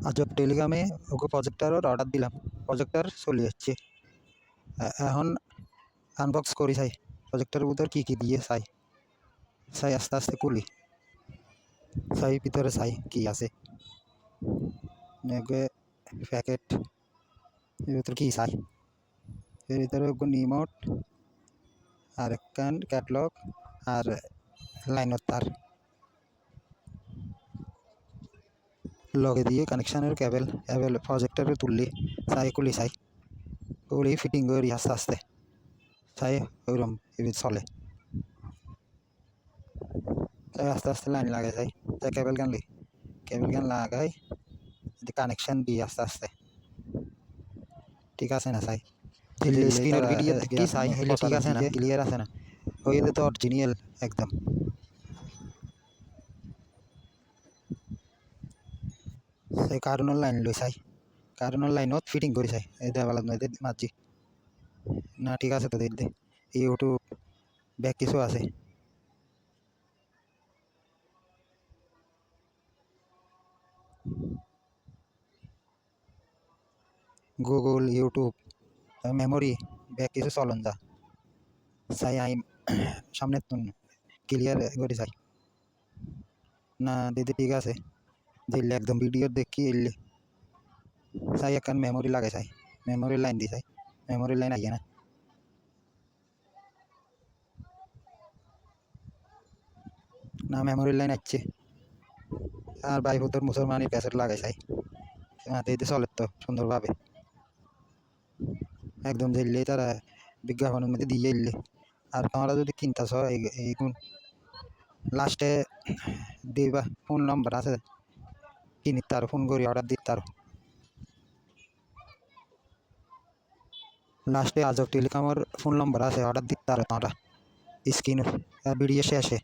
আজব টেলিগ্রামে ওকে প্রজেক্টরের অর্ডার দিলাম, প্রজেক্টর চলে যাচ্ছে। এখন আনবক্স করি চাই প্রজেক্টরের ভিতর কী কী দিয়ে চাই চাই আস্তে আস্তে খুলি, চাই ভিতরে চাই কি আছে প্যাকেট, এর ভিতরে কী চাই, এর ভিতরে নিমোট আর একখান ক্যাটলগ আর লাইনের তার লগে দিয়ে কানেকশানের কেবল প্রজেক্টরে তুললি চাই খুলি চাই খুলি ফিটিং করি আস্তে আস্তে চাই ওইরকম চলে চাই আস্তে আস্তে লাইন লাগাই চাই চাই কেবল গান লাগাই কানেকশান দিই আস্তে আস্তে, ঠিক আছে না চাই স্ক্রিনের ভিডিও দেখি চাই হেলে ঠিক আছে না, ক্লিয়ার আছে না, হইলে তো অরিজিনাল একদম। সেই কারণের লাইন লই চাই, কারণের লাইনত ফিটিং করি চাই এই দেওয়াল মাঝি না, ঠিক আছে তো দেখতে ইউটিউব ব্যাক কিছু আছে গুগল ইউটিউব মেমোরি ব্যাক কিছু চলন যা চাই আই সামনে ক্লিয়ার করে চাই না দিদি ঠিক আছে দিল্লি একদম ভিডিও দেখি এলি চাই একখান মেমোরি লাগে চাই মেমোরি লাইন দি চাই মেমোরি লাইন আইয়ে না মেমোরি লাইন আসছে আর বাইপুতর মুসলমানের ক্যাসেট লাগাই চাই দিদি চলে তো সুন্দরভাবে একদম দিল্লি তারা বিজ্ঞাপনের মধ্যে দিয়ে এলি। আর তোমরা যদি কিনতেছ এইগুন লাস্টে দিবা ফোন নম্বর আছে কিনি তার ফোন করি অর্ডার দিই তার লাস্টে আজব টেলিকমের ফোন নম্বর আছে অর্ডার দিই তার তোমরা স্ক্রিন ভিডিও শেষে